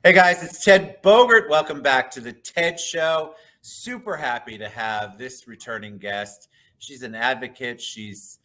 Hey guys, it's Ted Bogert. Welcome back to the TED Show. Super happy to have this returning guest. She's an advocate. She's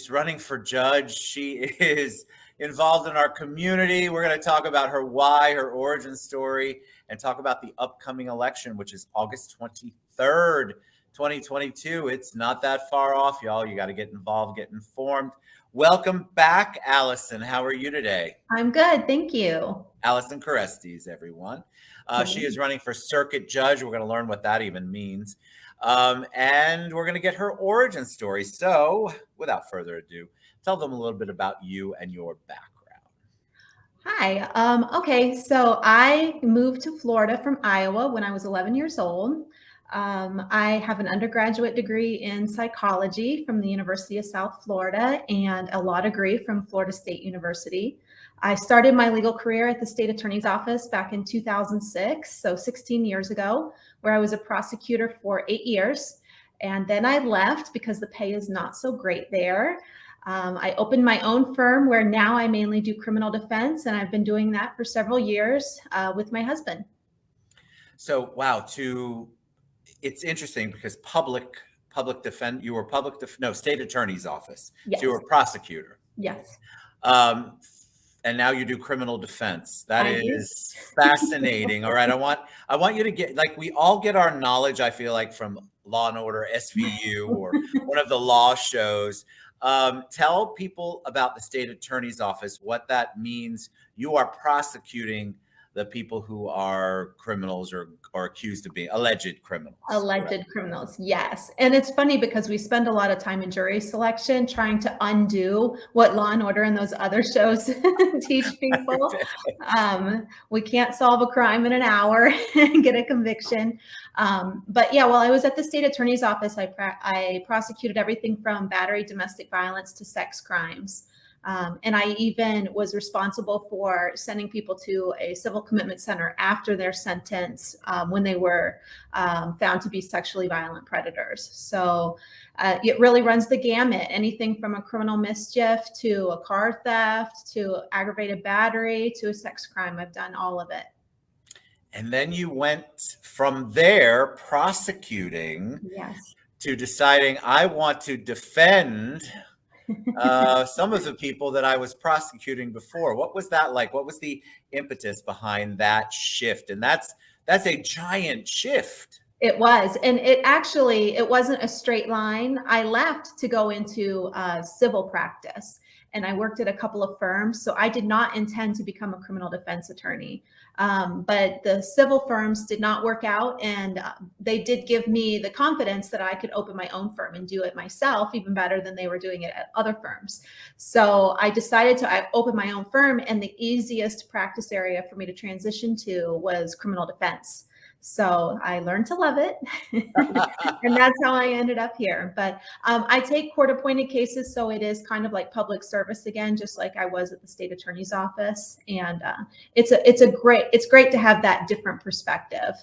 running for judge. She is involved in our community. We're going to talk about her why, her origin story, and talk about the upcoming election, which is August 23rd, 2022. It's not that far off, y'all. You got to get involved, get informed. Welcome back, Alison. How are you today? I'm good. Thank you. Alison Kerestes, everyone. She is running for circuit judge. We're going to learn what that even means. And we're going to get her origin story. So without further ado, tell them a little bit about you and your background. Hi. Okay. So I moved to Florida from Iowa when I was 11 years old. I have an undergraduate degree in psychology from the University of South Florida and a law degree from Florida State University. I started my legal career at the state attorney's office back in 2006, so 16 years ago, where I was a prosecutor for 8 years. And then I left because the pay is not so great there. I opened my own firm where now I mainly do criminal defense, and I've been doing that for several years with my husband. So, wow, it's interesting because public defense, you were state attorney's office. Yes. So you were a prosecutor. Yes. And now you do criminal defense. That is fascinating. All right. I want you to get, like, we all get our knowledge, I feel like, from Law and Order, SVU, or one of the law shows. Tell people about the state attorney's office, what that means. You are prosecuting the people who are criminals or accused of being alleged criminals. Alleged criminals, yes. And it's funny because we spend a lot of time in jury selection trying to undo what Law and Order and those other shows teach people. We can't solve a crime in an hour and get a conviction. But yeah, while I was at the state attorney's office, I prosecuted everything from battery, domestic violence to sex crimes. And I even was responsible for sending people to a civil commitment center after their sentence when they were found to be sexually violent predators. So it really runs the gamut, anything from a criminal mischief to a car theft to aggravated battery to a sex crime. I've done all of it. And then you went from there prosecuting to deciding I want to defend some of the people that I was prosecuting before. What was that like? What was the impetus behind that shift? And that's a giant shift. It was. And it wasn't a straight line. I left to go into civil practice, and I worked at a couple of firms. So I did not intend to become a criminal defense attorney. But the civil firms did not work out, and they did give me the confidence that I could open my own firm and do it myself even better than they were doing it at other firms. So I decided to open my own firm, and the easiest practice area for me to transition to was criminal defense. So I learned to love it, and that's how I ended up here. But I take court-appointed cases, so it is kind of like public service again, just like I was at the state attorney's office. And it's great to have that different perspective.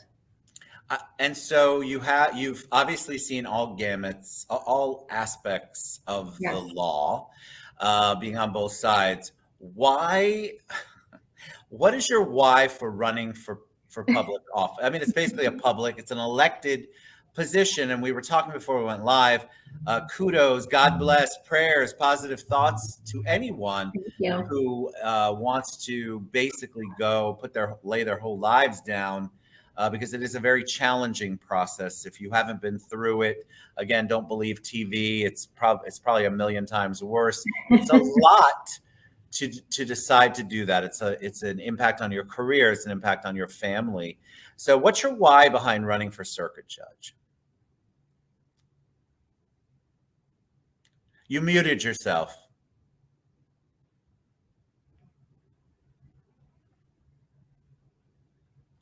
And so you've obviously seen all gamuts, all aspects of the law, being on both sides. Why? What is your why for running for public office? I mean, it's basically it's an elected position. And we were talking before we went live, kudos, God bless, prayers, positive thoughts to anyone who wants to basically lay their whole lives down, because it is a very challenging process. If you haven't been through it, again, don't believe TV. It's probably a million times worse. It's a lot to decide to do that. It's an impact on your career. It's an impact on your family. So what's your why behind running for circuit judge? You muted yourself.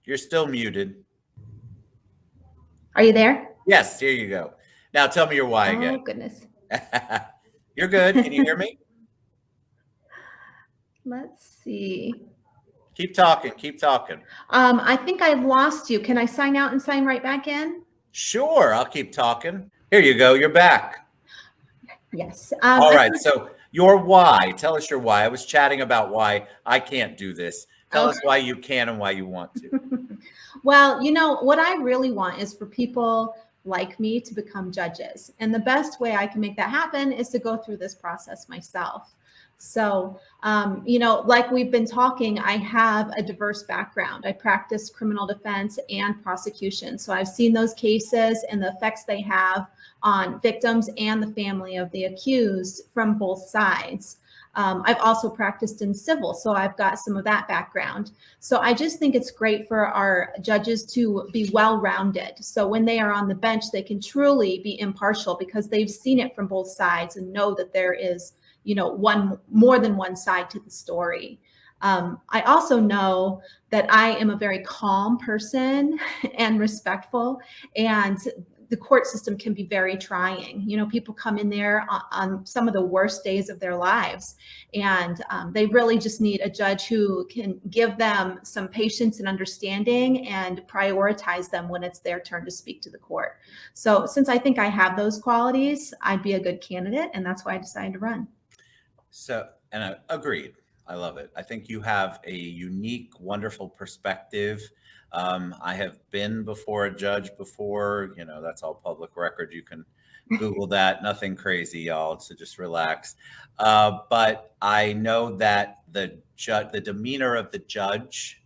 You're still muted. Are you there? Yes, here you go. Now tell me your why again. Oh, goodness. You're good. Can you hear me? Let's see. Keep talking. Keep talking. I think I've lost you. Can I sign out and sign right back in? Sure. I'll keep talking. Here you go. You're back. Yes. All right. So your why. Tell us your why. I was chatting about why I can't do this Tell us why you can and why you want to. Well, what I really want is for people like me to become judges. And the best way I can make that happen is to go through this process myself. So, like we've been talking, I have a diverse background. I practice criminal defense and prosecution. So I've seen those cases and the effects they have on victims and the family of the accused from both sides. I've also practiced in civil, so I've got some of that background. So I just think it's great for our judges to be well-rounded. So when they are on the bench, they can truly be impartial because they've seen it from both sides and know that there is, more than one side to the story. I also know that I am a very calm person and respectful, and the court system can be very trying. People come in there on some of the worst days of their lives, and they really just need a judge who can give them some patience and understanding and prioritize them when it's their turn to speak to the court. So since I think I have those qualities, I'd be a good candidate, and that's why I decided to run. So, and I agreed. I love it. I think you have a unique, wonderful perspective. I have been before a judge before, that's all public record. You can Google that, nothing crazy, y'all. So just relax. But I know that the demeanor of the judge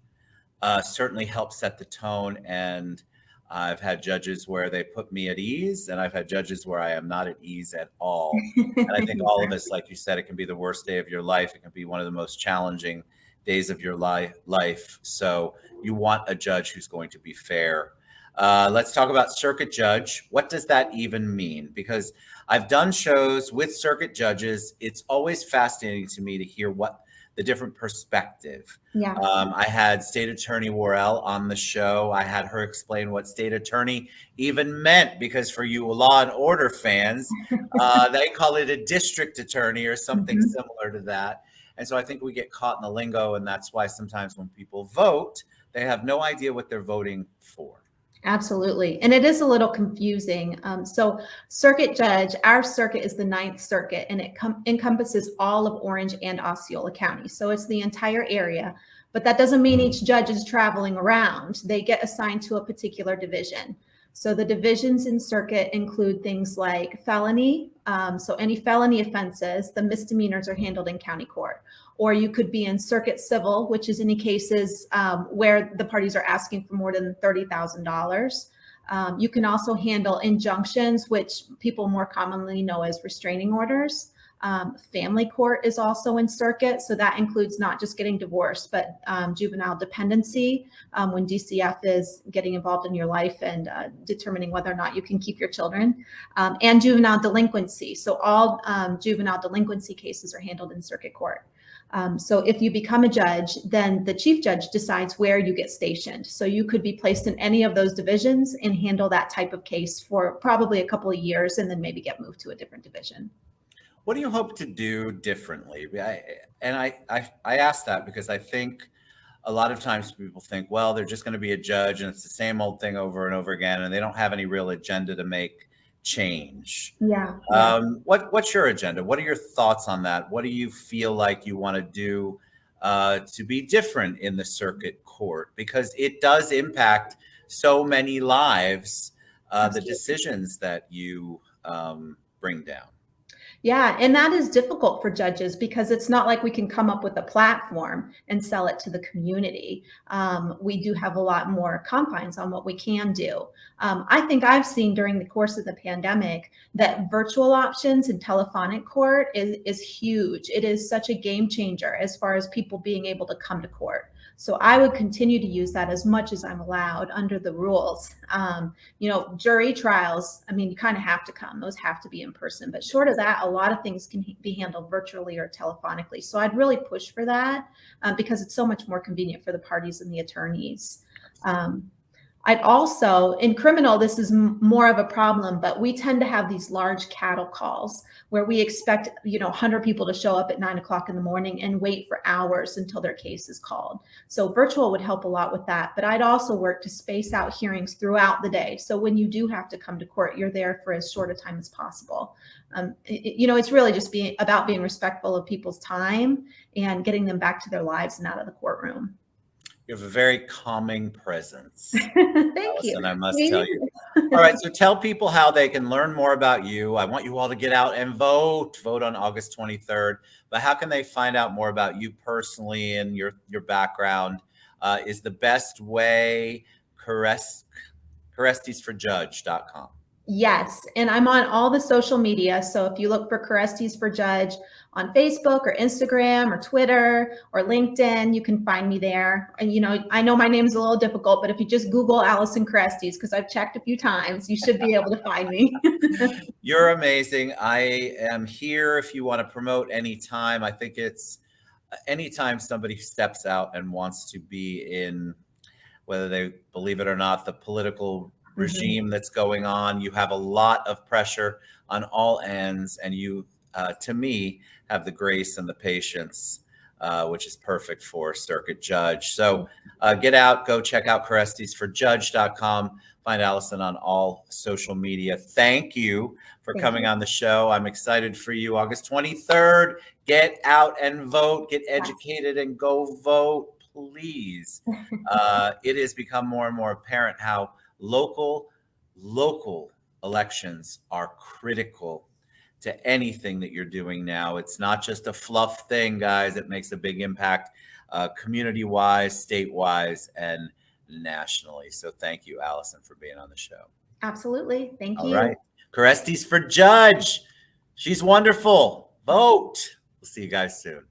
certainly helps set the tone. And I've had judges where they put me at ease, and I've had judges where I am not at ease at all. And I think all of us, like you said, it can be the worst day of your life. It can be one of the most challenging days of your life. So you want a judge who's going to be fair. Let's talk about circuit judge. What does that even mean? Because I've done shows with circuit judges. It's always fascinating to me to hear what the different perspective. Yeah. I had State Attorney Worrell on the show. I had her explain what state attorney even meant, because for you Law and Order fans, they call it a district attorney or something similar to that. And so I think we get caught in the lingo, and that's why sometimes when people vote, they have no idea what they're voting for. Absolutely. And it is a little confusing. So circuit judge, our circuit is the Ninth Circuit, and it encompasses all of Orange and Osceola Counties. So it's the entire area, but that doesn't mean each judge is traveling around. They get assigned to a particular division. So the divisions in circuit include things like felony. So any felony offenses, the misdemeanors are handled in county court. Or you could be in circuit civil, which is any cases where the parties are asking for more than $30,000. You can also handle injunctions, which people more commonly know as restraining orders. Family court is also in circuit. So that includes not just getting divorced, but juvenile dependency, when DCF is getting involved in your life and determining whether or not you can keep your children, and juvenile delinquency. So all juvenile delinquency cases are handled in circuit court. So if you become a judge, then the chief judge decides where you get stationed. So you could be placed in any of those divisions and handle that type of case for probably a couple of years, and then maybe get moved to a different division. What do you hope to do differently? I ask that because I think a lot of times people think, well, they're just going to be a judge and it's the same old thing over and over again, and they don't have any real agenda to make change. Yeah. What's your agenda? What are your thoughts on that? What do you feel like you want to do to be different in the circuit court? Because it does impact so many lives, the decisions that you bring down. Yeah, and that is difficult for judges because it's not like we can come up with a platform and sell it to the community. We do have a lot more confines on what we can do. I think I've seen during the course of the pandemic that virtual options and telephonic court is huge. It is such a game changer as far as people being able to come to court. So I would continue to use that as much as I'm allowed under the rules. Jury trials, you kind of have to come. Those have to be in person. But short of that, a lot of things can be handled virtually or telephonically. So I'd really push for that because it's so much more convenient for the parties and the attorneys. I'd also, in criminal, this is more of a problem, but we tend to have these large cattle calls where we expect, 100 people to show up at 9 o'clock in the morning and wait for hours until their case is called. So virtual would help a lot with that. But I'd also work to space out hearings throughout the day. So when you do have to come to court, you're there for as short a time as possible. It's really just about being respectful of people's time and getting them back to their lives and out of the courtroom. You have a very calming presence, Thank you. Alison, I must tell you. All right, so tell people how they can learn more about you. I want you all to get out and vote. Vote on August 23rd. But how can they find out more about you personally and your background? Is the best way Kerestesforjudge.com. Yes, and I'm on all the social media. So if you look for Kerestes for Judge on Facebook or Instagram or Twitter or LinkedIn, you can find me there. And I know my name's a little difficult, but if you just Google Alison Kerestes, because I've checked a few times, you should be able to find me. You're amazing. I am here if you want to promote anytime. I think it's anytime somebody steps out and wants to be in, whether they believe it or not, the political regime that's going on. You have a lot of pressure on all ends, and you, to me, have the grace and the patience, which is perfect for circuit judge. So get out, go check out Kerestesforjudge.com. Find Alison on all social media. Thank you for coming on the show. I'm excited for you. August 23rd. Get out and vote. Get educated and go vote, please. It has become more and more apparent how local elections are critical to anything that you're doing now. It's not just a fluff thing, guys. It makes a big impact community-wise, state-wise, and nationally. So thank you, Alison, for being on the show. Absolutely. Thank you. All right. Kerestes for Judge. She's wonderful. Vote. We'll see you guys soon.